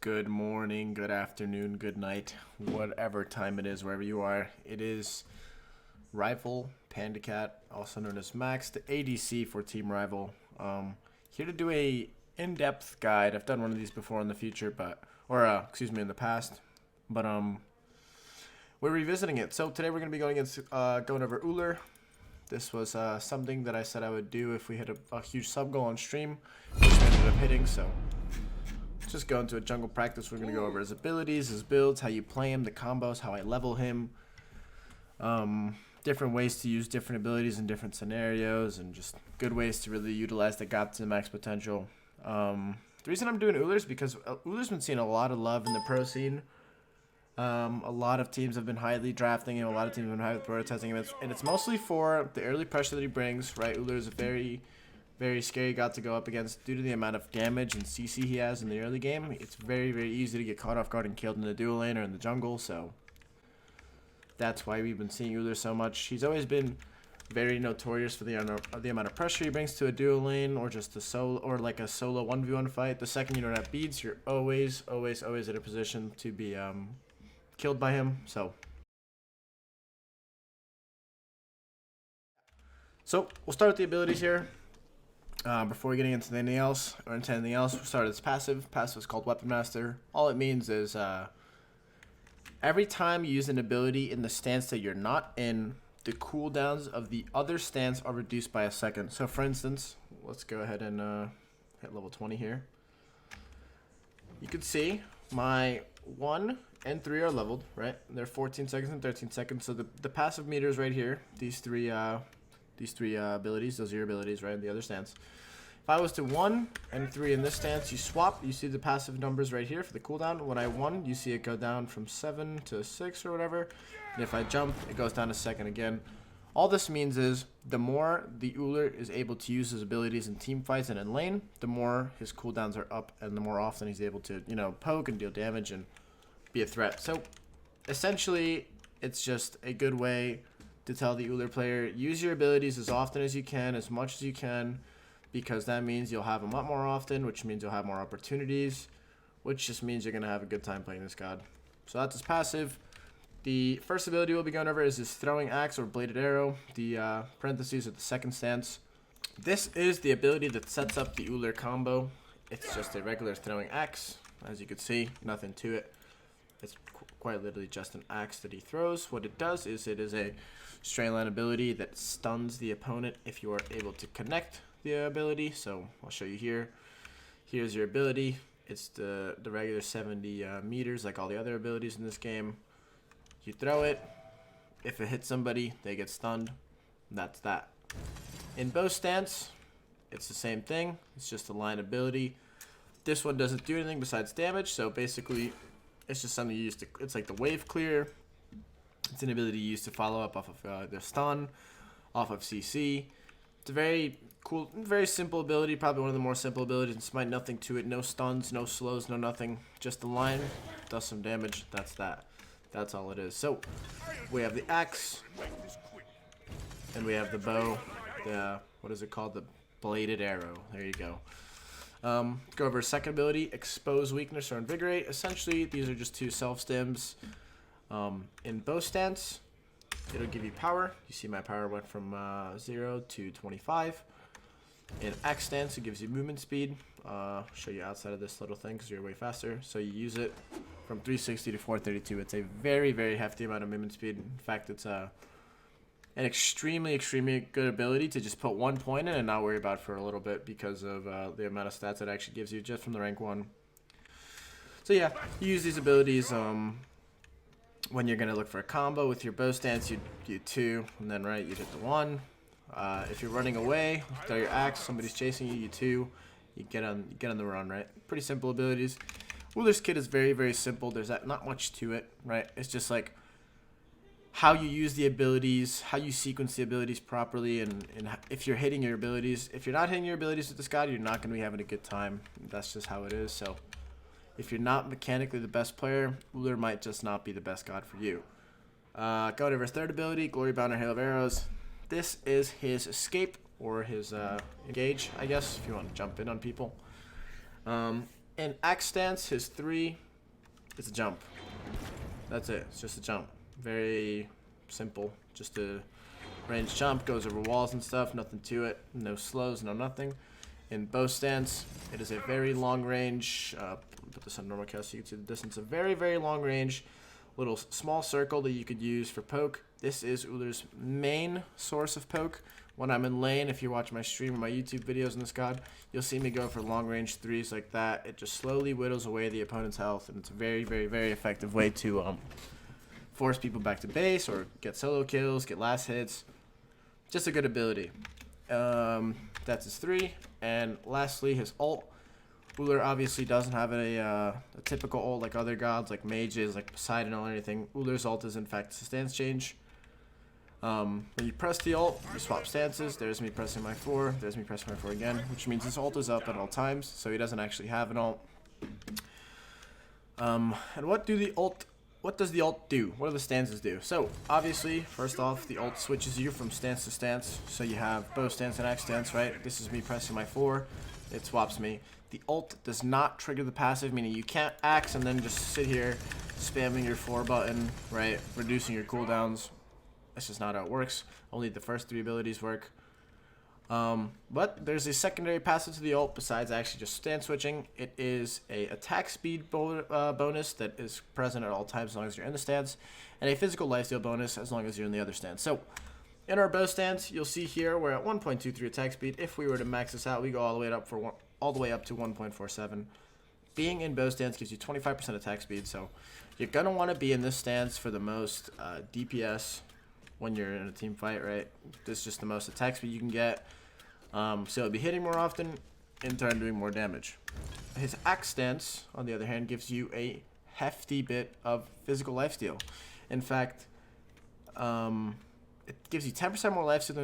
Good morning, good afternoon, good night, whatever time it is, wherever you are. It is Rival PandaCat, also known as Max, the ADC for Team Rival. Here to do a in-depth guide. I've done one of these before in the future, in the past, but we're revisiting it. So today we're going to be going over Ullr. This was something that I said I would do if we hit a huge sub goal on stream, which we ended up hitting. So just go into a jungle practice. We're going to go over his abilities, his builds, how you play him, the combos, how I level him, different ways to use different abilities in different scenarios, and just good ways to really utilize the gap to max potential. The reason I'm doing Ullr is because Ullr's been seeing a lot of love in the pro scene. A lot of teams have been highly drafting him, a lot of teams have been highly prioritizing him, and it's mostly for the early pressure that he brings, right? Ullr is a very scary god to go up against due to the amount of damage and CC he has in the early game. It's very easy to get caught off guard and killed in the dual lane or in the jungle, so that's why we've been seeing Ullr so much. He's always been very notorious for the amount of pressure he brings to a dual lane or just a solo 1v1 fight. The second you don't have beads, you're always in a position to be killed by him. So we'll start with the abilities here. Before getting into anything else, we'll start with his passive. Passive is called Weapon Master. All it means is every time you use an ability in the stance that you're not in, the cooldowns of the other stance are reduced by a second. So for instance, let's go ahead and hit level 20 here. You can see my 1 and 3 are leveled, right? They're 14 seconds and 13 seconds. So the passive meters right here, these three abilities, those are your abilities, right, in the other stance. If I was to 1 and 3 in this stance, you swap, you see the passive numbers right here for the cooldown. When I 1, you see it go down from 7 to 6 or whatever. And if I jump, it goes down a second again. All this means is the more the Ullr is able to use his abilities in team fights and in lane, the more his cooldowns are up and the more often he's able to, poke and deal damage and be a threat. So essentially, it's just a good way to tell the Ullr player, use your abilities as often as you can, as much as you can, because that means you'll have them up more often, which means you'll have more opportunities, which just means you're going to have a good time playing this god. So that's his passive. The first ability we'll be going over is his throwing axe or bladed arrow. The parentheses are the second stance. This is the ability that sets up the Ullr combo. It's just a regular throwing axe. As you can see, nothing to it. It's quite literally just an axe that he throws. What it does is it is a straight line ability that stuns the opponent if you are able to connect the ability. So I'll show you here. Here's your ability. It's the regular 70 meters like all the other abilities in this game. You throw it. If it hits somebody, they get stunned. That's that. In bow stance, it's the same thing. It's just a line ability. This one doesn't do anything besides damage. So basically, it's just something you use to, it's like the wave clear. It's an ability you use to follow up off of the stun, off of CC. It's a very cool, very simple ability, probably one of the more simple abilities, despite nothing to it. No stuns, no slows, no nothing. Just the line, does some damage, that's that. That's all it is. So, we have the axe, and we have the bow, what is it called? The bladed arrow. There you go. Go over second ability, expose weakness or invigorate. Essentially, these are just two self-stims. In bow stance, it'll give you power. You see my power went from 0 to 25. In axe stance, it gives you movement speed. Show you outside of this little thing because you're way faster. So you use it from 360 to 432. It's a very hefty amount of movement speed. In fact, it's an extremely good ability to just put 1 point in and not worry about it for a little bit because of the amount of stats it actually gives you just from the rank 1. So yeah, you use these abilities when you're going to look for a combo. With your bow stance, you do 2, and then you hit the 1. If you're running away, throw your axe, somebody's chasing you, you 2. You get on the run, right? Pretty simple abilities. Ullr's kit is very simple. There's not much to it, right? It's just like how you use the abilities, how you sequence the abilities properly, and if you're hitting your abilities. If you're not hitting your abilities with this god, you're not going to be having a good time. That's just how it is. So if you're not mechanically the best player, Ullr might just not be the best god for you. Go to his third ability, Glory Bound or Hail of Arrows. This is his escape or his engage, I guess, if you want to jump in on people. In Axe Stance, his 3 is a jump. That's it. It's just a jump. Very simple. Just a range jump. Goes over walls and stuff. Nothing to it. No slows. No nothing. In Bow Stance, it is a very long range. Put this on normal cast so you can see the distance. A very, very long range. Little small circle that you could use for poke. This is Ullr's main source of poke. When I'm in lane, if you watch my stream or my YouTube videos in this god, you'll see me go for long range 3s like that. It just slowly whittles away the opponent's health, and it's a very, very, very effective way to force people back to base or get solo kills, get last hits. Just a good ability. That's his 3. And lastly, his ult. Ullr obviously doesn't have a typical ult like other gods, like mages, like Poseidon or anything. Ullr's ult is in fact a stance change. When you press the ult, you swap stances. There's me pressing my 4. There's me pressing my 4 again, which means his ult is up at all times, so he doesn't actually have an ult. And what does the ult do? What do the stances do? So, obviously, first off, the ult switches you from stance to stance. So you have bow stance and axe stance, right? This is me pressing my 4. It swaps me. The ult does not trigger the passive, meaning you can't axe and then just sit here spamming your 4 button, right? Reducing your cooldowns. That's just not how it works. Only the first 3 abilities work. But there's a secondary passive to the ult besides actually just stance switching. It is a attack speed bonus that is present at all times as long as you're in the stance, and a physical lifesteal bonus as long as you're in the other stance. So in our bow stance, you'll see here we're at 1.23 attack speed. If we were to max this out, we go all the way up to 1.47. Being in bow stance gives you 25% attack speed, so you're gonna want to be in this stance for the most DPS when you're in a team fight, right? This is just the most attack speed you can get. So it'll be hitting more often, in turn doing more damage. His axe stance, on the other hand, gives you a hefty bit of physical lifesteal. In fact, it gives you 10% more lifesteal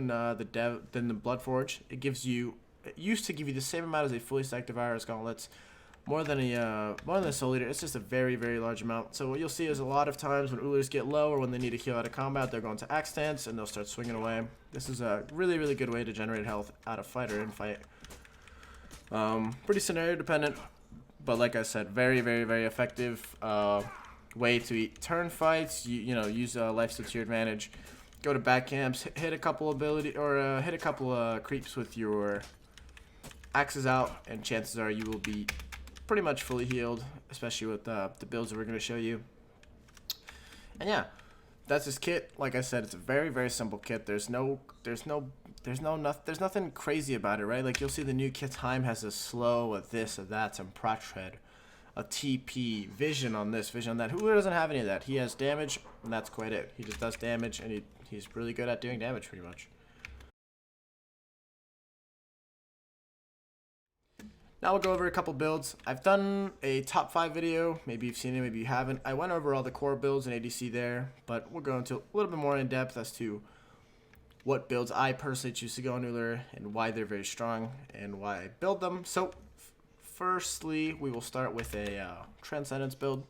than the Bloodforge. It used to give you the same amount as a fully stacked Devourer's Gauntlets. More than a Soul Eater. It's just a very, very large amount. So what you'll see is a lot of times when Ullrs get low or when they need to heal out of combat, they're going to Axe Stance and they'll start swinging away. This is a really, really good way to generate health out of fight or in fight. Pretty scenario dependent, but like I said, very, very, very effective way to turn fights. You know, use lifesteal to your advantage. Go to back camps, hit a couple hit a couple creeps with your axes out, and chances are you will be pretty much fully healed, especially with the builds that we're going to show you. And yeah, that's his kit. Like I said, it's a very, very simple kit. There's nothing crazy about it, right? Like you'll see the new kit time has a slow, a this, a that, some prot shred, a TP, vision on this, vision on that. Who doesn't have any of that? He has damage, and that's quite it. He just does damage, and he's really good at doing damage, pretty much. Now we'll go over a couple builds. I've done a top 5 video. Maybe you've seen it, maybe you haven't. I went over all the core builds and ADC there, but we'll go into a little bit more in depth as to what builds I personally choose to go on Ullr and why they're very strong and why I build them. So firstly, we will start with a Transcendence build.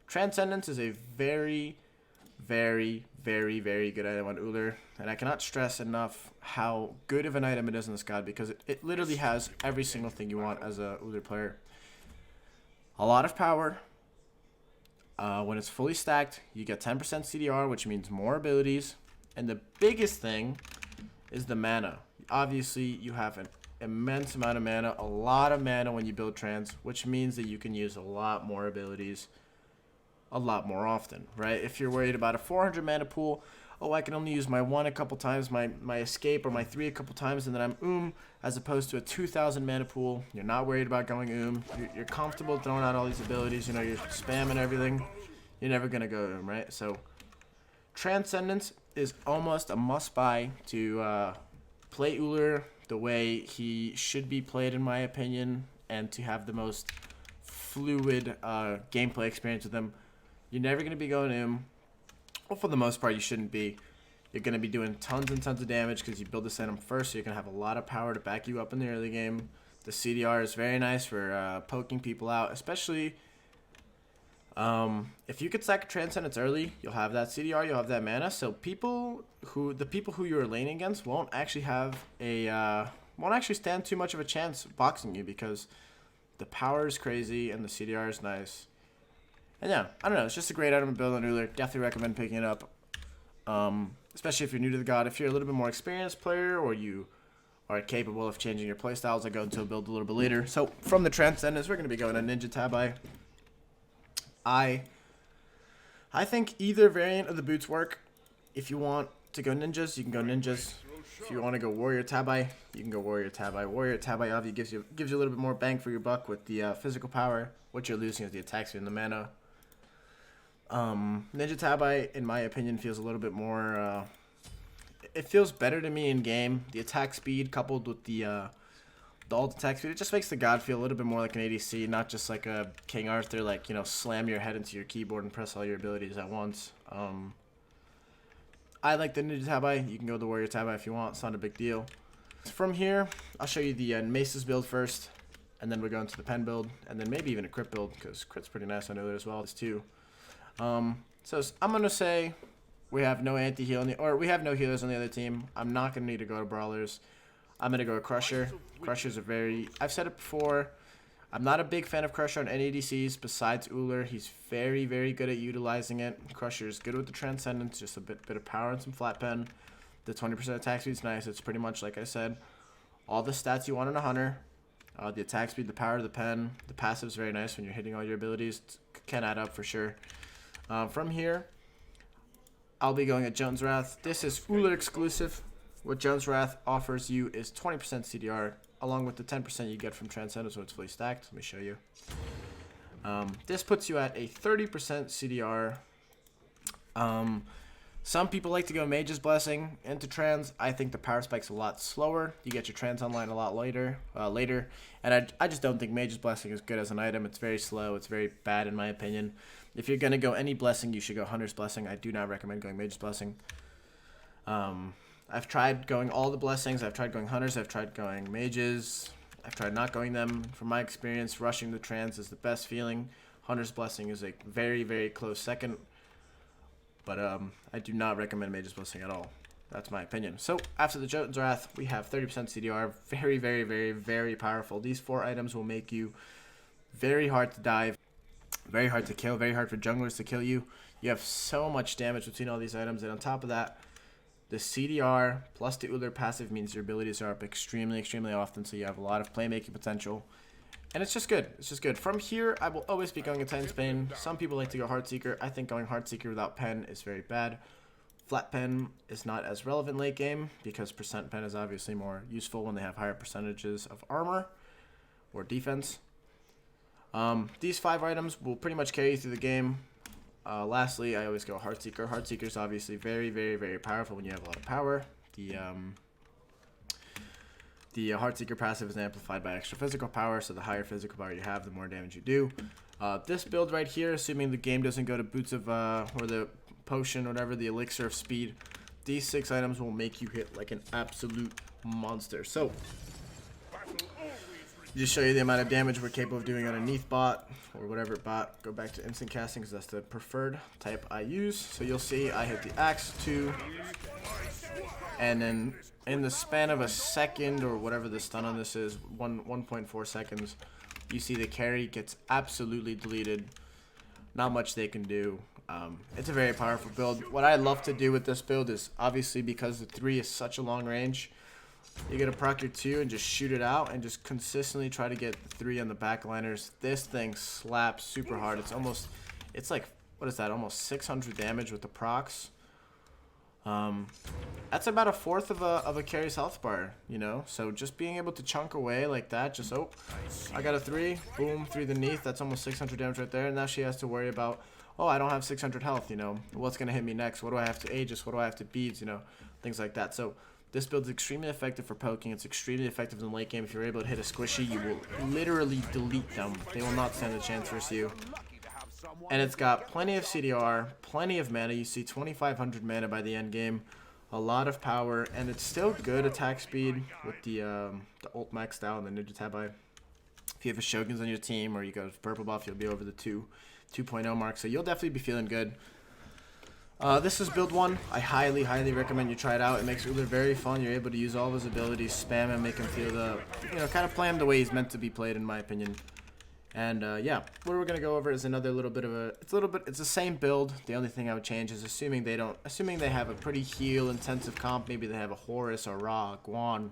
Transcendence is a very, very, very, very good item on Ullr, and I cannot stress enough how good of an item it is in this god, because it literally has every single thing you want as a Ullr player. A lot of power. When it's fully stacked, you get 10% CDR, which means more abilities, and the biggest thing is the mana. Obviously, you have an immense amount of mana, a lot of mana when you build Trans, which means that you can use a lot more abilities a lot more often, right? If you're worried about a 400 mana pool, oh, I can only use my 1 a couple times, my escape, or my 3 a couple times, and then I'm as opposed to a 2,000 mana pool. You're not worried about going You're comfortable throwing out all these abilities. You know, you're spamming everything. You're never gonna go right? So Transcendence is almost a must-buy to play Ullr the way he should be played, in my opinion, and to have the most fluid gameplay experience with him. You're never going to be going well, for the most part, you shouldn't be. You're going to be doing tons and tons of damage because you build this item first, so you're going to have a lot of power to back you up in the early game. The CDR is very nice for poking people out, especially if you could stack Transcendence early, you'll have that CDR, you'll have that mana, so the people who you're laning against won't actually stand too much of a chance boxing you, because The power is crazy, and the CDR is nice. And yeah, I don't know. It's just a great item to build on Ullr. Definitely recommend picking it up. Especially if you're new to the god. If you're a little bit more experienced player, or you are capable of changing your playstyles, I go into a build a little bit later. So from the Transcendence, we're going to be going to Ninja Tabi. I think either variant of the boots work. If you want to go ninjas, you can go ninjas. If you want to go Warrior Tabi, you can go Warrior Tabi. Warrior Tabi obviously gives you a little bit more bang for your buck with the physical power. What you're losing is the attack speed and the mana. Ninja Tabi, in my opinion, feels a little bit more. It feels better to me in game. The attack speed coupled with the alt attack speed, it just makes the god feel a little bit more like an ADC, not just like a King Arthur, like, you know, slam your head into your keyboard and press all your abilities at once. I like the Ninja Tabi. You can go the Warrior Tabi if you want. It's not a big deal. From here, I'll show you the Maces build first, and then we'll go into the Pen build, and then maybe even a Crit build, because Crit's pretty nice. I know there as well. There's two. So I'm going to say we have no anti-heal, or we have no healers on the other team. I'm not going to need to go to Brawlers. I'm going to go to Crusher. Crushers are very... I've said it before. I'm not a big fan of Crusher on any ADCs besides Ullr. He's very, very good at utilizing it. Crusher is good with the Transcendence, just a bit of power and some flat pen. The 20% attack speed is nice. It's pretty much, like I said, all the stats you want in a Hunter. The attack speed, the power of the pen. The passive is very nice when you're hitting all your abilities. Can add up for sure. From here, I'll be going at Jones Wrath. This is Ullr exclusive. What Jones Wrath offers you is 20% CDR, along with the 10% you get from Transcendence when it's fully stacked. Let me show you. This puts you at a 30% CDR. Some people like to go Mage's Blessing into Trans. I think the power spike's a lot slower. You get your Trans online a lot later. And I just don't think Mage's Blessing is good as an item. It's very slow. It's very bad in my opinion. If you're going to go any Blessing, you should go Hunter's Blessing. I do not recommend going Mage's Blessing. I've tried going all the Blessings. I've tried going Hunters. I've tried going Mages. I've tried not going them. From my experience, rushing the Trans is the best feeling. Hunter's Blessing is a very, very close second. But I do not recommend Mage's Blessing at all. That's my opinion. So after the Jotun's Wrath, we have 30% CDR. Very, very, very, very powerful. These 4 items will make you very hard to dive, very hard to kill, very hard for junglers to kill you. You have so much damage between all these items. And on top of that, the CDR plus the Ullr passive means your abilities are up extremely, extremely often. So you have a lot of playmaking potential. And it's just good. It's just good. From here, I will always be going Titan's Bane. Some people like to go Heartseeker. I think going Heartseeker without pen is very bad. Flat pen is not as relevant late game because percent pen is obviously more useful when they have higher percentages of armor or defense. These 5 items will pretty much carry you through the game. Lastly, I always go Heartseeker. Heartseeker is obviously very, very, very powerful when you have a lot of power. The Heartseeker passive is amplified by extra physical power, so the higher physical power you have, the more damage you do. This build right here, assuming the game doesn't go to Boots of, or the Potion, or whatever, the Elixir of Speed, these 6 items will make you hit like an absolute monster. So, just show you the amount of damage we're capable of doing on a Neath bot, or whatever bot. Go back to instant casting, because that's the preferred type I use. So you'll see I hit the Axe 2, and then in the span of a second, or whatever the stun on this is, 1.4 seconds, you see the carry gets absolutely deleted. Not much they can do. It's a very powerful build. What I love to do with this build is, obviously because the 3 is such a long range, you get a proc your 2 and just shoot it out and just consistently try to get the 3 on the backliners. This thing slaps super hard. It's like, what is that, almost 600 damage with the procs. That's about a fourth of a carry's health bar, you know? So just being able to chunk away like that, just, oh, I got a 3, boom, 3 the Neath, that's almost 600 damage right there, and now she has to worry about, oh, I don't have 600 health, you know? What's going to hit me next? What do I have to Aegis? What do I have to Beads, you know? Things like that. So this build is extremely effective for poking. It's extremely effective in the late game. If you're able to hit a squishy, you will literally delete them. They will not stand a chance versus you. And it's got plenty of CDR, plenty of mana. You see 2,500 mana by the end game. A lot of power, and it's still good attack speed with the ult maxed out and the Ninja Tabi. If you have a Shoguns on your team or you go purple buff, you'll be over the 2.0 mark. So you'll definitely be feeling good. This is build 1. I highly, highly recommend you try it out. It makes Ullr very fun. You're able to use all of his abilities, spam him, make him feel the, you know, kind of play him the way he's meant to be played, in my opinion. And yeah, what we're gonna go over is another little bit of it's the same build. The only thing I would change is assuming they have a pretty heal intensive comp. Maybe they have a Horus or Ra, Guan,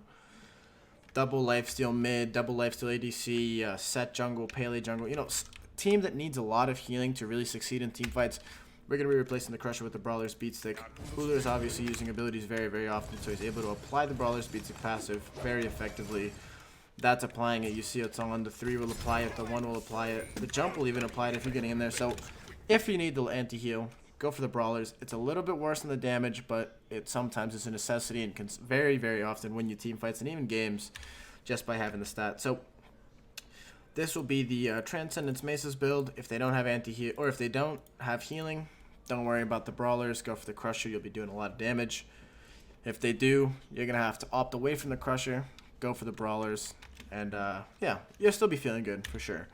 double lifesteal mid, double lifesteal ADC, set jungle, Pele jungle. You know, team that needs a lot of healing to really succeed in team fights. We're going to be replacing the Crusher with the Brawler's Beat Stick. Ullr is obviously using abilities very, very often, so he's able to apply the Brawler's Beat Stick passive very effectively. That's applying it. You see it's on. The 3 will apply it. The 1 will apply it. The jump will even apply it if you're getting in there. So if you need the anti-heal, go for the Brawlers. It's a little bit worse than the damage, but it sometimes is a necessity and can very, very often win you team fights and even games just by having the stat. So this will be the Transcendence Maces build. If they don't have anti-heal, or if they don't have healing, don't worry about the Brawlers. Go for the Crusher. You'll be doing a lot of damage. If they do, you're going to have to opt away from the Crusher. Go for the Brawlers. And yeah, you'll still be feeling good for sure.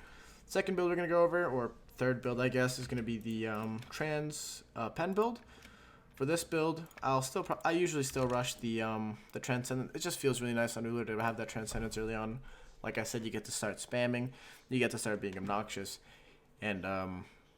Second build we're going to go over, or third build I guess, is going to be the Pen build. For this build, I usually still rush the Transcendence. It just feels really nice on Ullr to have that Transcendence early on. Like I said, you get to start spamming, you get to start being obnoxious, and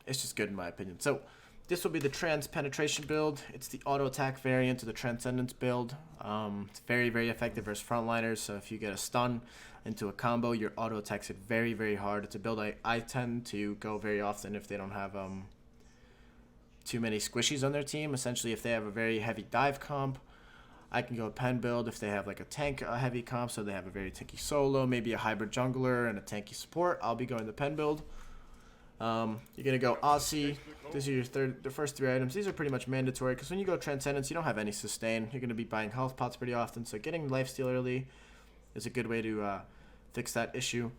it's just good in my opinion. So this will be the Trans Penetration build. It's the auto attack variant of the Transcendence build. It's very, very effective versus frontliners. So if you get a stun into a combo, your auto attacks it very, very hard. It's a build I tend to go very often if they don't have too many squishies on their team. Essentially, if they have a very heavy dive comp, I can go Pen build. If they have like a tank heavy comp, so they have a very tanky solo, maybe a hybrid jungler and a tanky support, I'll be going the Pen build. You're gonna go Aussie. These are the first 3 items. These are pretty much mandatory because when you go Transcendence, you don't have any sustain. You're gonna be buying health pots pretty often, so getting lifesteal early is a good way to fix that issue.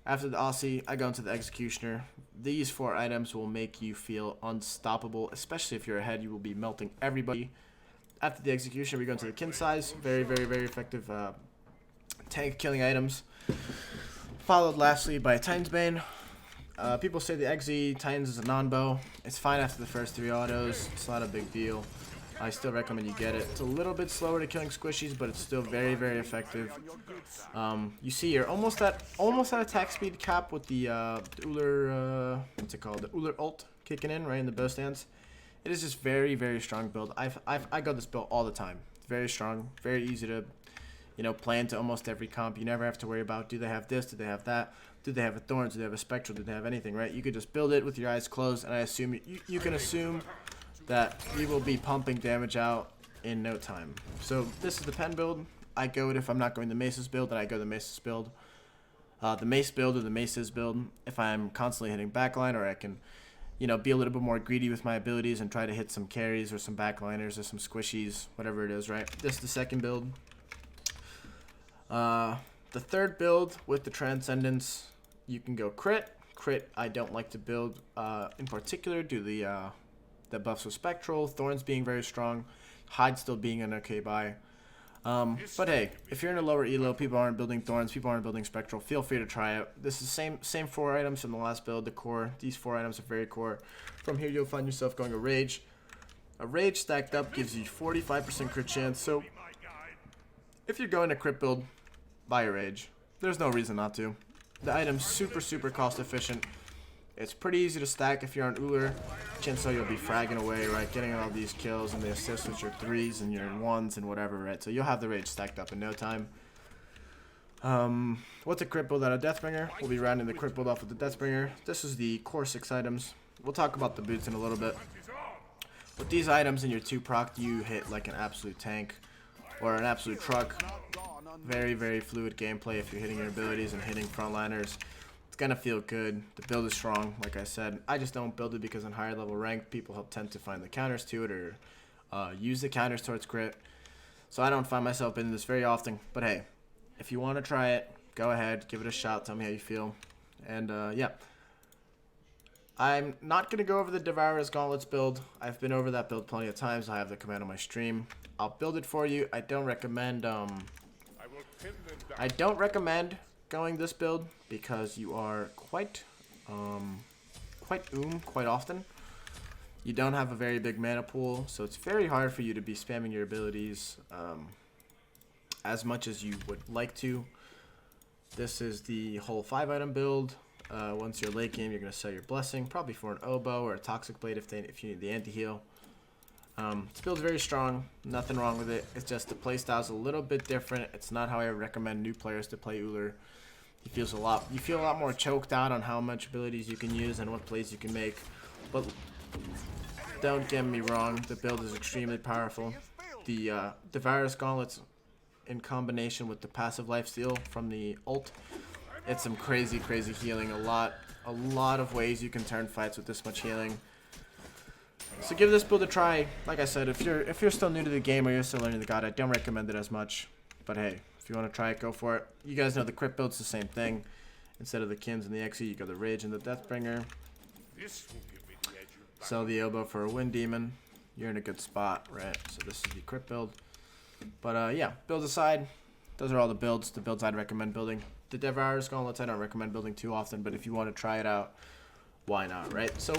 After the Aussie, I go into the Executioner. These 4 items will make you feel unstoppable, especially if you're ahead. You will be melting everybody. After the Executioner, we go into the Kin Size. Very, very, very effective tank killing items. Followed lastly by Titan's Bane. People say the Exe Titans is a non-bow. It's fine after the first 3 autos. It's not a big deal. I still recommend you get it. It's a little bit slower to killing squishies, but it's still very, very effective. You see you're almost at attack speed cap with the Ullr, what's it called? The Ullr ult kicking in right in the bow stance. It is just very, very strong build. I go this build all the time. It's very strong, very easy to, play into almost every comp. You never have to worry about, do they have this, do they have that, do they have a Thorn, do they have a Spectral, do they have anything, right? You could just build it with your eyes closed, and I assume you can assume that you will be pumping damage out in no time. So this is the Pen build. I go it if I'm not going the Maces build, then I go the Maces build. The Mace build or the Maces build if I'm constantly hitting backline, or I can, be a little bit more greedy with my abilities and try to hit some carries or some backliners or some squishies, whatever it is, right? This is the second build. The third build with the Transcendence, you can go crit. Crit, I don't like to build in particular due to the buffs with Spectral, Thorns being very strong, Hide still being an okay buy. But hey, if you're in a lower elo, people aren't building Thorns, people aren't building Spectral, feel free to try it. This is the same 4 items from the last build, the core. These 4 items are very core. From here, you'll find yourself going a Rage. A Rage stacked up gives you 45% crit chance, so if you're going a crit build, buy a Rage. There's no reason not to. The item's super, super cost efficient. It's pretty easy to stack if you're on Ullr. Chances are you'll be fragging away, right? Getting all these kills and the assists with your 3s and your 1s and whatever, right? So you'll have the Rage stacked up in no time. What's a crit build out of Deathbringer? We'll be rounding the crit build off with the Deathbringer. This is the core 6 items. We'll talk about the boots in a little bit. With these items in your 2 proc, you hit like an absolute tank or an absolute truck. Very, very fluid gameplay if you're hitting your abilities and hitting frontliners. It's gonna feel good. The build is strong, like I said. I just don't build it because on higher level rank, people tend to find the counters to it or use the counters towards crit. So I don't find myself in this very often. But hey, if you want to try it, go ahead, give it a shot, tell me how you feel. And yeah. I'm not going to go over the Devourer's Gauntlets build. I've been over that build plenty of times. I have the command on my stream. I'll build it for you. I don't recommend going this build because you are quite often. You don't have a very big mana pool, so it's very hard for you to be spamming your abilities as much as you would like to. This is the whole 5 item build. Once you're late game, you're gonna sell your blessing, probably for an oboe or a toxic blade if you need the anti-heal. This build's very strong, nothing wrong with it. It's just the playstyle's a little bit different. It's not how I recommend new players to play Ullr. You feel a lot more choked out on how much abilities you can use and what plays you can make. But don't get me wrong, the build is extremely powerful. The Virus Gauntlets in combination with the passive lifesteal from the ult, it's some crazy healing. A lot of ways you can turn fights with this much healing. So give this build a try. Like I said, if you're still new to the game or you're still learning the god, I don't recommend it as much. But hey, if you want to try it, go for it. You guys know the crit build's the same thing. Instead of the Kins and the XE, you go the Rage and the Deathbringer. Sell the oboe for a Wind Demon. You're in a good spot, right? So this is the crit build. But yeah, builds aside, those are all the builds I'd recommend building. The Devourer's Gauntlets I don't recommend building too often, but if you want to try it out, why not, right? So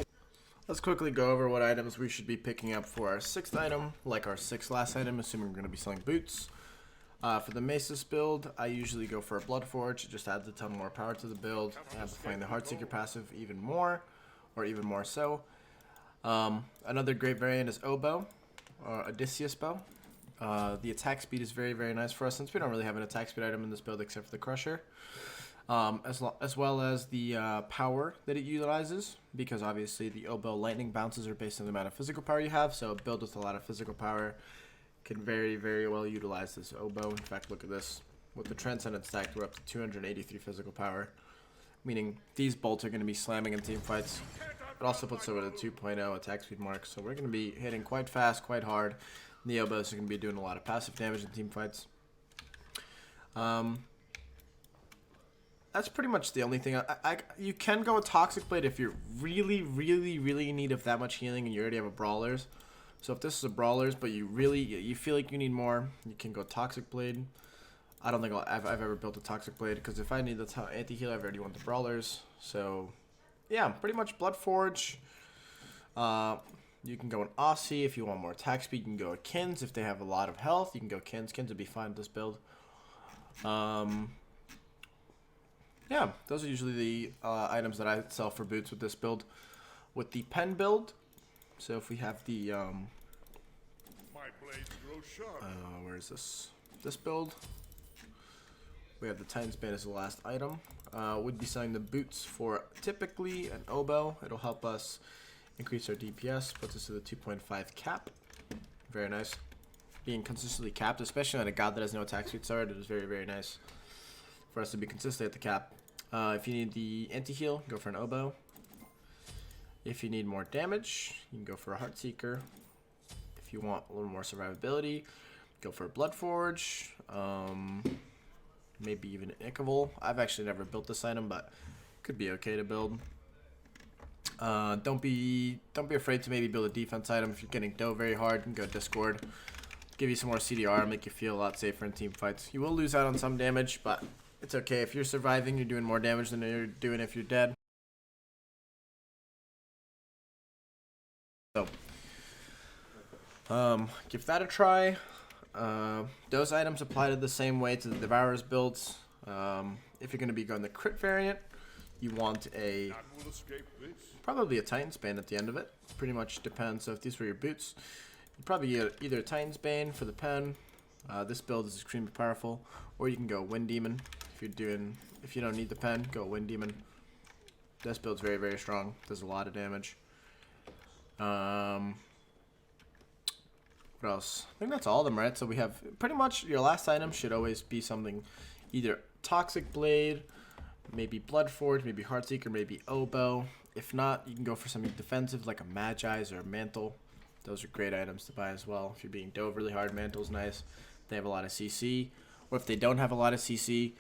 let's quickly go over what items we should be picking up for our 6th item, like our 6th last item, assuming we're going to be selling boots. For the Maces build, I usually go for a Bloodforge. It just adds a ton more power to the build, amplifying the Heartseeker passive even more, or even more so. Another great variant is Oboe, or Odysseus Bow. The attack speed is very nice for us, since we don't really have an attack speed item in this build except for the Crusher. As well as the power that it utilizes, because obviously the oboe lightning bounces are based on the amount of physical power you have, so a build with a lot of physical power can very well utilize this oboe. In fact, look at this. With the Transcendent stack, we're up to 283 physical power, meaning these bolts are going to be slamming in team fights. It also puts over the 2.0 attack speed mark, so we're going to be hitting quite fast, quite hard. The oboes are going to be doing a lot of passive damage in team fights. That's pretty much the only thing. You can go with Toxic Blade if you're really in need of that much healing and you already have a Brawlers. So if this is a Brawlers, but you feel like you need more, you can go Toxic Blade. I don't think I've ever built a Toxic Blade, because if I need the anti-heal, I already want the Brawlers. So yeah, pretty much Bloodforge. You can go an Aussie if you want more attack speed. You can go a Kins if they have a lot of health. You can go Kins. Kins would be fine with this build. Yeah, those are usually the items that I sell for boots with this build. With the pen build, so if we have the where is this? This build, we have the Titan's Bane as the last item. We'd be selling the boots for typically an oboe. It'll help us increase our DPS, puts us to the 2.5 cap. Very nice. Being consistently capped, especially on a god that has no attack speed sword, it is very nice for us to be consistent at the cap. If you need the anti-heal, go for an oboe. If you need more damage, you can go for a Heartseeker. If you want a little more survivability, go for a Bloodforge. Maybe even an Ichavolt. I've actually never built this item, but could be okay to build. Don't be afraid to maybe build a defense item. If you're getting dough very hard, you can go Discord. Give you some more CDR, make you feel a lot safer in team fights. You will lose out on some damage, but it's okay. If you're surviving, you're doing more damage than you're doing if you're dead. So, give that a try. Those items apply to the same way to the Devourer's builds. If you're going to be going the crit variant, you want probably a Titan's Bane at the end of it. Pretty much depends. So if these were your boots, you'd probably get either a Titan's Bane for the pen. This build is extremely powerful, or you can go Wind Demon. If you don't need the pen, go Wind Demon. This build's very strong. Does a lot of damage. What else? I think that's all of them, right? So we have pretty much your last item should always be something, either Toxic Blade, maybe Bloodforge, maybe Heartseeker, maybe Oboe. If not, you can go for something defensive like a Magi's or a Mantle. Those are great items to buy as well. If you're being dove really hard, Mantle's nice. They have a lot of CC. Or if they don't have a lot of CC,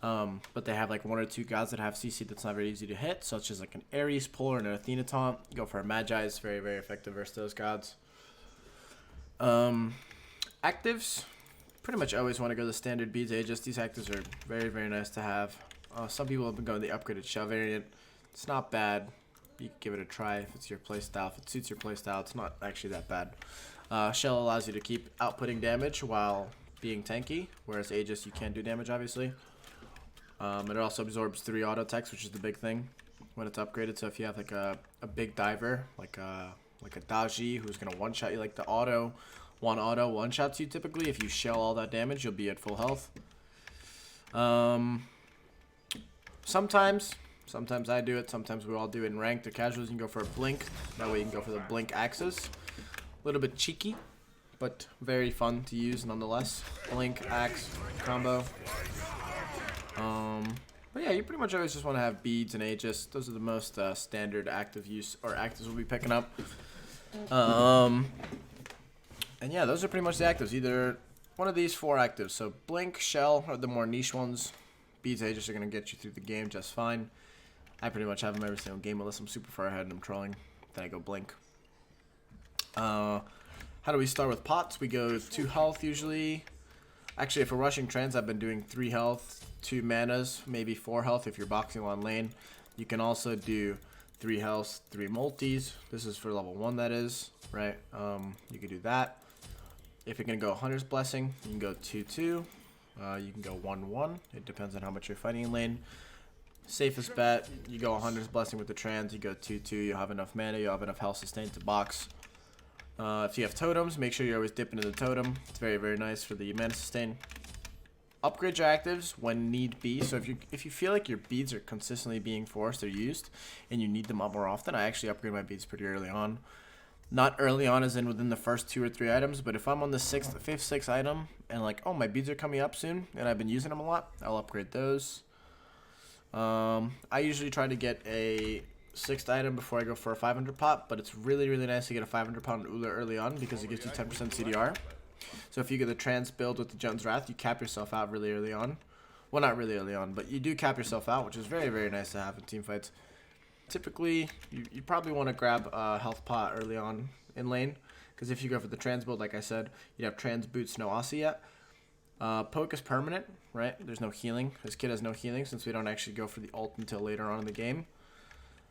but they have like one or two gods that have CC that's not very easy to hit, such as like an Ares pull or an Athena taunt, go for a Magi. It's very effective versus those gods. Actives, pretty much always want to go the standard beads Aegis. These actives are very nice to have. Some people have been going the upgraded shell variant. It's not bad. You can give it a try if it's your playstyle. If it suits your playstyle, it's not actually that bad. Shell allows you to keep outputting damage while being tanky, whereas Aegis you can't do damage, obviously. It also absorbs 3 auto attacks, which is the big thing when it's upgraded. So if you have like a big diver, like a Daji who's gonna one-shot you, like the auto one-shots you typically. If you shell all that damage, you'll be at full health. Sometimes I do it. Sometimes we all do it in ranked or casuals. You can go for a blink. That way you can go for the blink axes. A little bit cheeky, but very fun to use nonetheless. Blink, axe, combo. But yeah, you pretty much always just want to have beads and Aegis. Those are the most standard active use, or actives we'll be picking up. And yeah, those are pretty much the actives. Either one of these 4 actives. So blink, shell are the more niche ones. Beads, Aegis are going to get you through the game just fine. I pretty much have them every single game unless I'm super far ahead and I'm trolling. Then I go blink. How do we start with pots? We go 2 health usually. Actually, if we're rushing trends, I've been doing 3 health, 2 manas, maybe 4 health if you're boxing on lane. You can also do 3 health, 3 multis. This is for level 1, that is, right? You can do that. If you're going to go Hunter's Blessing, you can go 2-2. You can go 1-1. It depends on how much you're fighting in lane. Safest bet, you go Hunter's Blessing with the trans, you go 2-2. You'll have enough mana, you'll have enough health sustain to box. If you have totems, make sure you're always dipping into the totem. It's very, very nice for the mana sustain. Upgrade your actives when need be. So if you feel like your beads are consistently being forced or used and you need them up more often, I actually upgrade my beads pretty early on. Not early on as in within the first 2 or 3 items, but if I'm on the 5th, 6th item and like, oh, my beads are coming up soon and I've been using them a lot, I'll upgrade those. I usually try to get a 6th item before I go for a 500 pot, but it's really, really nice to get a 500 pot on Ullr early on because it gives you 10% CDR. So if you get the trans build with the Jun's Wrath, you cap yourself out really early on. Well, not really early on, but you do cap yourself out, which is very, very nice to have in team fights. Typically, you probably want to grab a health pot early on in lane, because if you go for the trans build, like I said, you'd have trans boots, no Aussie yet. Poke is permanent, right? There's no healing. This kid has no healing since we don't actually go for the ult until later on in the game.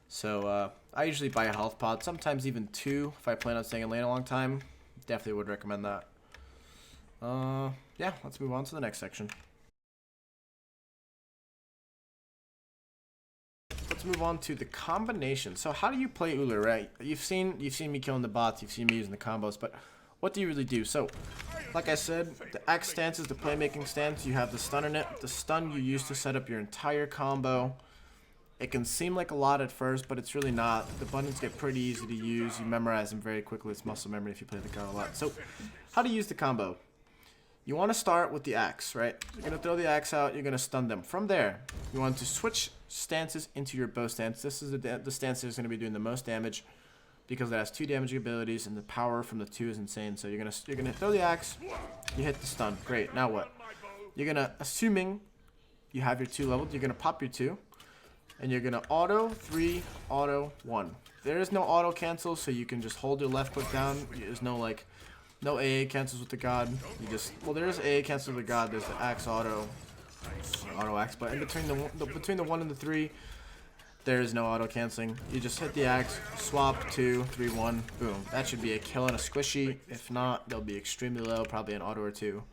So I usually buy a health pod, sometimes even 2 if I plan on staying in lane a long time. Definitely would recommend that. Yeah, let's move on to the next section. Let's move on to the combination. So how do you play Ullr, right? You've seen me killing the bots, you've seen me using the combos, but what do you really do? So, like I said, the X stance is the playmaking stance. You have the stun in it. The stun you use to set up your entire combo. It can seem like a lot at first, but it's really not. The buttons get pretty easy to use. You memorize them very quickly. It's muscle memory if you play the card a lot. So, how to use the combo? You want to start with the axe, right? You're going to throw the axe out. You're going to stun them. From there, you want to switch stances into your bow stance. This is the stance that's going to be doing the most damage because it has 2 damage abilities, and the power from the 2 is insane. So you're gonna throw the axe. You hit the stun. Great. Now what? You're gonna, assuming you have your 2 leveled, you're gonna pop your 2, and you're gonna auto 3, auto 1. There is no auto cancel, so you can just hold your left click down. There's no like. No AA cancels with the god. You just, well, there is AA cancels with the god. There's the axe auto axe, but in between the 1 and the 3, there is no auto canceling. You just hit the axe, swap 2, 3, 1, boom. That should be a kill and a squishy. If not, they'll be extremely low, probably an auto or 2.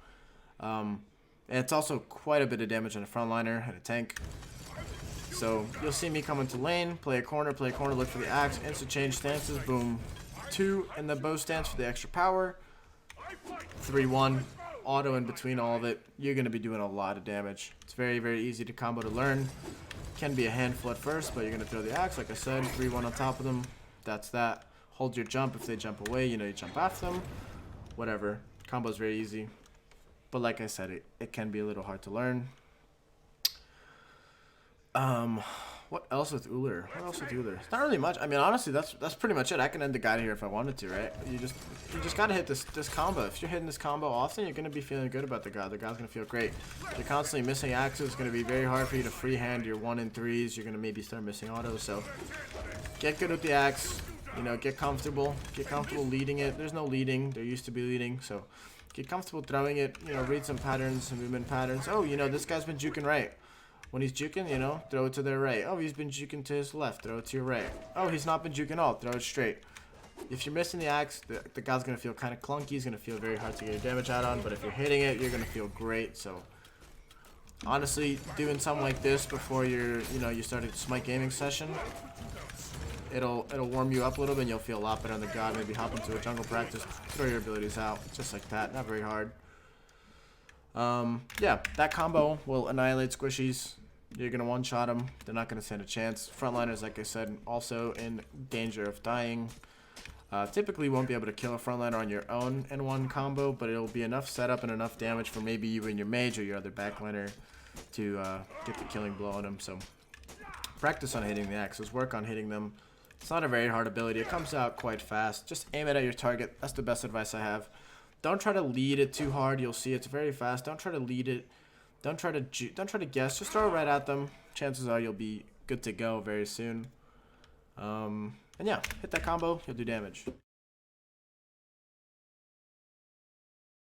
And it's also quite a bit of damage on a frontliner and a tank. So you'll see me come into lane, play a corner, look for the axe, instant change stances, boom. 2 in the bow stance for the extra power. 3-1, auto in between all of it. You're going to be doing a lot of damage. It's very, very easy to combo to learn. Can be a handful at first, but you're going to throw the axe, like I said, 3-1 on top of them. That's that. Hold your jump. If they jump away, you know you jump after them. Whatever. Combo's very easy. But like I said, it can be a little hard to learn. What else with Ullr? It's not really much. I mean, honestly, that's pretty much it. I can end the guide here if I wanted to, right? You just gotta hit this combo. If you're hitting this combo often, you're gonna be feeling good about the god. The god's gonna feel great. If you're constantly missing axes, it's gonna be very hard for you to freehand your 1 and 3s. You're gonna maybe start missing autos. So get good with the axe. You know, get comfortable leading it. There's no leading. There used to be leading. So get comfortable throwing it. You know, read some patterns, some movement patterns. Oh, you know, this guy's been juking right. When he's juking, you know, throw it to their right. Oh, he's been juking to his left. Throw it to your right. Oh, he's not been juking at all. Throw it straight. If you're missing the axe, the guy's going to feel kind of clunky. He's going to feel very hard to get your damage out on. But if you're hitting it, you're going to feel great. So Honestly, doing something like this before you start a Smite gaming session, it'll warm you up a little bit and you'll feel a lot better on the god. Maybe hop into a jungle practice, throw your abilities out, just like that. Not very hard. Yeah, that combo will annihilate squishies. You're going to one-shot them. They're not going to stand a chance. Frontliners, like I said, also in danger of dying. Typically won't be able to kill a frontliner on your own in one combo, but it'll be enough setup and enough damage for maybe you and your mage or your other backliner to get the killing blow on them. So practice on hitting the axes. Work on hitting them. It's not a very hard ability. It comes out quite fast. Just aim it at your target. That's the best advice I have. Don't try to lead it too hard. You'll see it's very fast. Don't try to lead it. Don't try to guess. Just throw it right at them. Chances are you'll be good to go very soon. And yeah, hit that combo. You'll do damage. Let's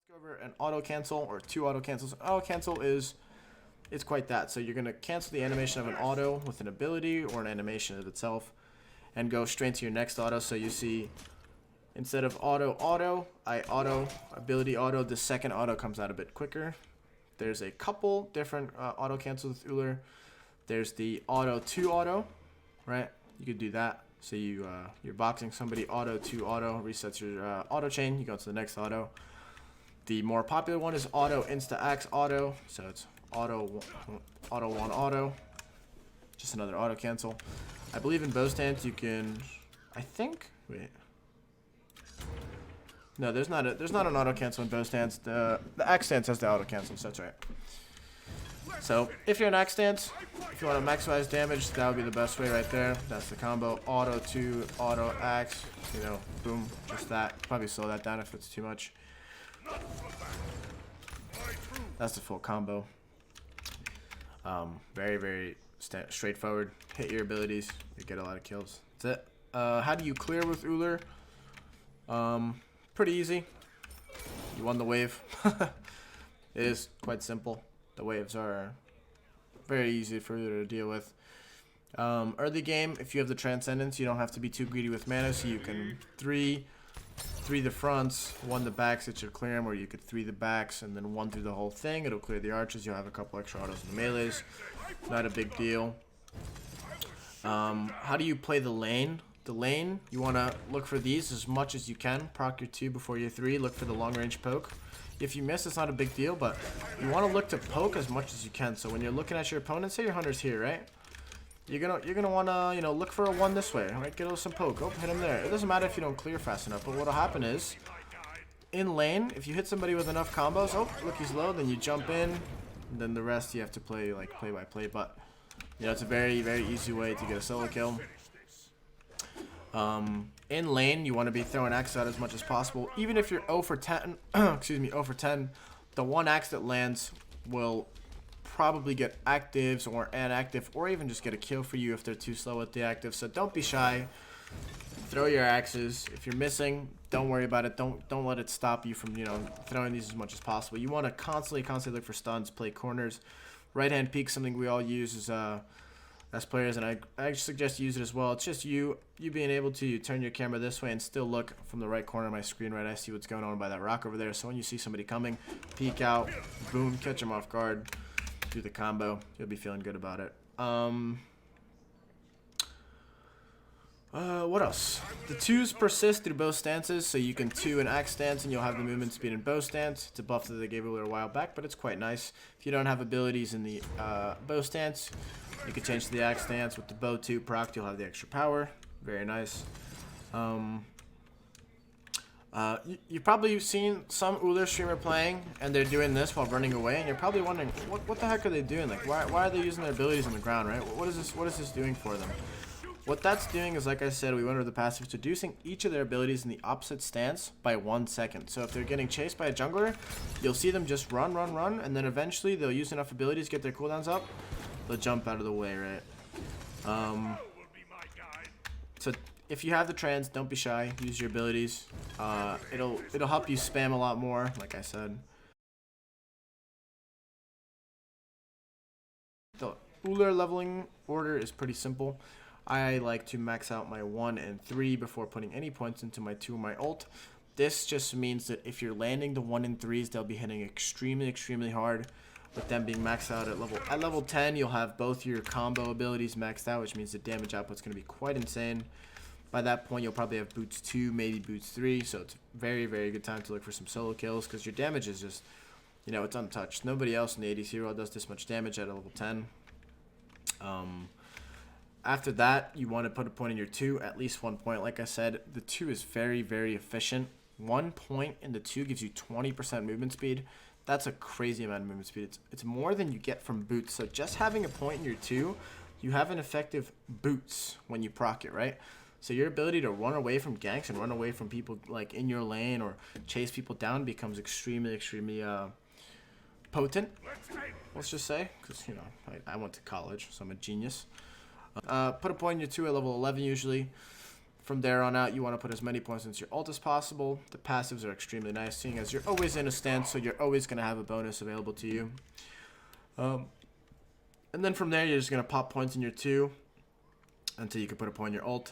go over an auto cancel or 2 auto cancels. Auto cancel it's quite that. So you're gonna cancel the animation of an auto with an ability or an animation of itself, and go straight to your next auto. So you see, instead of auto, I auto, ability auto, the second auto comes out a bit quicker. There's a couple different auto cancels with Ullr. There's the auto to auto, right? You could do that. So you're boxing somebody, auto to auto, resets your auto chain, you go to the next auto. The more popular one is auto insta axe auto. So it's auto one auto. Just another auto cancel. I believe in bow stance you can, I think, wait. No, there's not an auto cancel in bow stance. The axe stance has the auto cancel, so that's right. So if you're an axe stance, if you want to maximize damage, that would be the best way right there. That's the combo. Auto to auto axe, boom, just that. Probably slow that down if it's too much. That's the full combo. Very, very straightforward. Hit your abilities, you get a lot of kills. That's it. How do you clear with Ullr? Pretty easy. You won the wave. It is quite simple. The waves are very easy for you to deal with. Early game, if you have the Transcendence, you don't have to be too greedy with mana, so you can 3 the fronts, 1 the backs, it should clear them, or you could 3 the backs and then 1 through the whole thing. It'll clear the archers. You'll have a couple extra autos in the melees. Not a big deal. How do you play the lane? The lane, you want to look for these as much as you can. Proc your 2 before your 3. Look for the long range poke. If you miss, it's not a big deal, but you want to look to poke as much as you can. So when you're looking at your opponent, say your hunter's here, right? You're gonna want to look for a 1 this way, right? Get some poke. Oh, hit him there. It doesn't matter if you don't clear fast enough, but what'll happen is, in lane, if you hit somebody with enough combos, oh look, he's low, then you jump in, and then the rest you have to play like play by play. But it's a very, very easy way to get a solo kill. In lane, you want to be throwing axe out as much as possible. Even if you're 0 for 10, excuse me, 0 for 10, the 1 axe that lands will probably get actives or inactive, or even just get a kill for you if they're too slow with the active. So don't be shy. Throw your axes. If you're missing, don't worry about it. Don't let it stop you from throwing these as much as possible. You want to constantly look for stuns, play corners. Right hand peek, something we all use as players, and I suggest you use it as well. It's just you being able to turn your camera this way and still look from the right corner of my screen, right? I see what's going on by that rock over there. So when you see somebody coming, peek out, boom, catch them off guard, do the combo. You'll be feeling good about it. What else? The 2s persist through both stances, so you can 2 an axe stance and you'll have the movement speed in bow stance. It's a buff that they gave a little while back, but it's quite nice. If you don't have abilities in the bow stance, you can change to the axe stance. With the bow 2 proc, you'll have the extra power. Very nice. You've probably seen some Ullr streamer playing, and they're doing this while running away, and you're probably wondering, what the heck are they doing? Like, why are they using their abilities on the ground, right? What is this doing for them? What that's doing is, like I said, we went over the passive, it's reducing each of their abilities in the opposite stance by 1 second. So if they're getting chased by a jungler, you'll see them just run, and then eventually they'll use enough abilities to get their cooldowns up. They'll jump out of the way, right? So if you have the trans, don't be shy. Use your abilities. It'll help you spam a lot more, like I said. The Ullr leveling order is pretty simple. I like to max out my 1 and 3 before putting any points into my 2 or my ult. This just means that if you're landing the 1 and 3s, they'll be hitting extremely hard. with them being maxed out at level 10. You'll have both your combo abilities maxed out, which means the damage output's going to be quite insane. By that point, you'll probably have boots 2, maybe boots 3, so it's a very, very good time to look for some solo kills, because your damage is just, you know, it's untouched. Nobody else in the 80s hero does this much damage at a level 10. After that, you want to put a point in your 2, at least 1 point. Like I said, the 2 is very, very efficient. 1 point in the 2 gives you 20% movement speed. That's a crazy amount of movement speed. It's more than you get from boots. So just having a point in your 2, you have an effective boots when you proc it, right? So your ability to run away from ganks and run away from people like in your lane or chase people down becomes extremely, extremely potent. Let's just say, because you know I went to college, so I'm a genius. Put a point in your 2 at level 11 usually. From there on out, you want to put as many points into your ult as possible. The passives are extremely nice, seeing as you're always in a stance, so you're always going to have a bonus available to you. And then from there, you're just going to pop points in your 2 until you can put a point in your ult.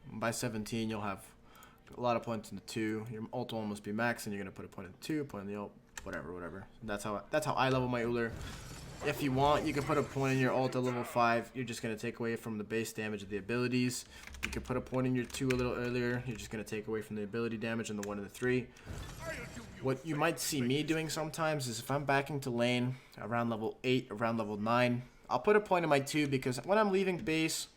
By 17, you'll have a lot of points in the 2. Your ult will almost be max, and you're going to put a point in the 2, point in the ult, whatever. That's how I level my Ullr. If you want, you can put a point in your ult at level 5. You're just going to take away from the base damage of the abilities. You can put a point in your 2 a little earlier. You're just going to take away from the ability damage in the 1 and the 3. What you might see me doing sometimes is if I'm backing to lane around level 8, around level 9, I'll put a point in my 2 because when I'm leaving base,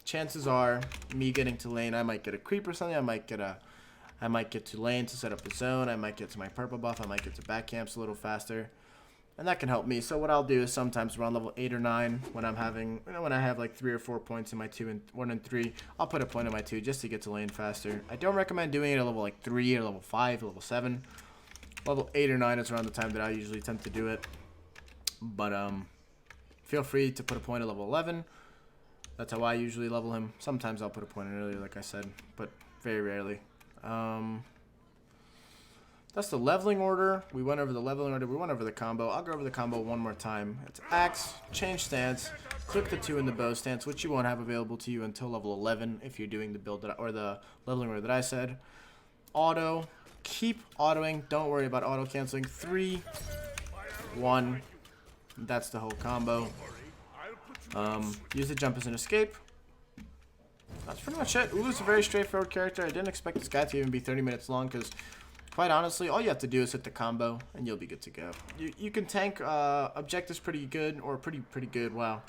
chances are me getting to lane, I might get a creep or something. I might get to lane to set up a zone. I might get to my purple buff. I might get to back camps a little faster. And that can help me. So what I'll do is sometimes around level 8 or 9, when I'm having, you know, when I have like 3 or 4 points in my 2 and 1 and 3, I'll put a point in my 2 just to get to lane faster. I don't recommend doing it at level like 3 or level 5 or level 7. Level 8 or 9 is around the time that I usually tend to do it. But feel free to put a point at level 11. That's how I usually level him. Sometimes I'll put a point in earlier, like I said, but very rarely. That's the leveling order. We went over the leveling order. We went over the combo. I'll go over the combo one more time. It's axe, change stance, click the 2 in the bow stance, which you won't have available to you until level 11 if you're doing the build that, or the leveling order that I said. Auto, keep autoing. Don't worry about auto canceling. 3, 1. That's the whole combo. Use the jump as an escape. That's pretty much it. Ullr's a very straightforward character. I didn't expect this guy to even be 30 minutes long because, quite honestly, all you have to do is hit the combo and you'll be good to go. You can tank objectives pretty good, or pretty good. Wow,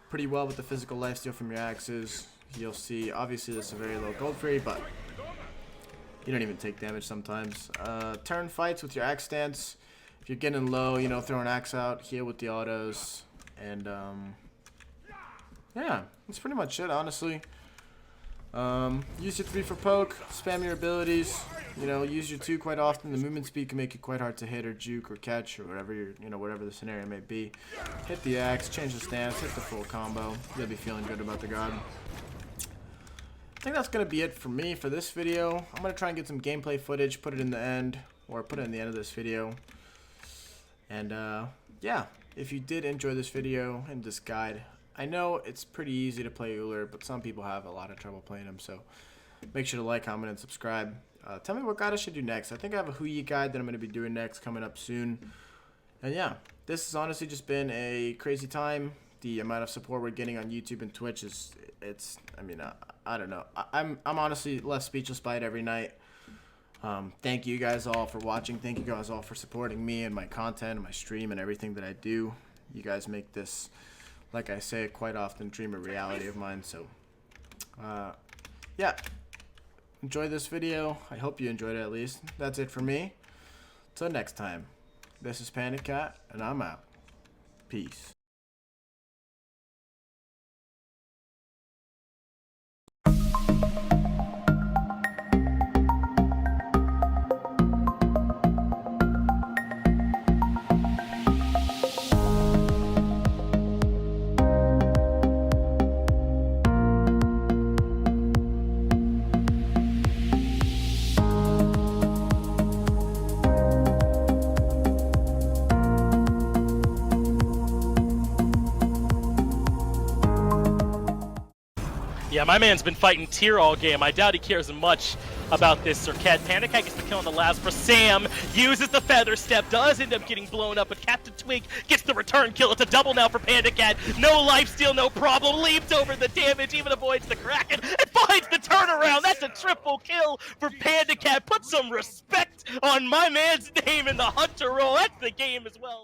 pretty well with the physical lifesteal from your axes. You'll see. Obviously, this is a very low gold free, but you don't even take damage sometimes. Turn fights with your axe stance. If you're getting low, you know, throw an axe out, heal with the autos, and yeah, that's pretty much it, honestly. Use your 3 for poke, spam your abilities, you know, use your 2 quite often. The movement speed can make it quite hard to hit or juke or catch or whatever whatever the scenario may be. Hit the axe, change the stance, hit the full combo. You'll be feeling good about the god. I think that's going to be it for me for this video. I'm going to try and get some gameplay footage, put it in the end, or put it in the end of this video. And yeah, if you did enjoy this video and this guide, I know it's pretty easy to play Ullr, but some people have a lot of trouble playing him, so make sure to like, comment, and subscribe. Tell me what guide I should do next. I think I have a Huyi guide that I'm going to be doing next, coming up soon. And yeah, this has honestly just been a crazy time. The amount of support we're getting on YouTube and Twitch is, I mean, I don't know. I'm honestly left speechless by it every night. Thank you guys all for watching. Thank you guys all for supporting me and my content and my stream and everything that I do. You guys make this, like I say quite often, dream a reality of mine. So yeah, enjoy this video. I hope you enjoyed it at least. That's it for me. Till next time, this is PandaCat and I'm out. Peace. my man's been fighting tier all game. I doubt he cares much about this Cat. PandaCat gets the kill on the last for Sam, uses the feather step, does end up getting blown up, but Captain Twig gets the return kill. It's a double now for PandaCat. No lifesteal, no problem, leaps over the damage, even avoids the Kraken, and finds the turnaround. That's a triple kill for PandaCat. Put some respect on my man's name in the Hunter role. That's the game as well.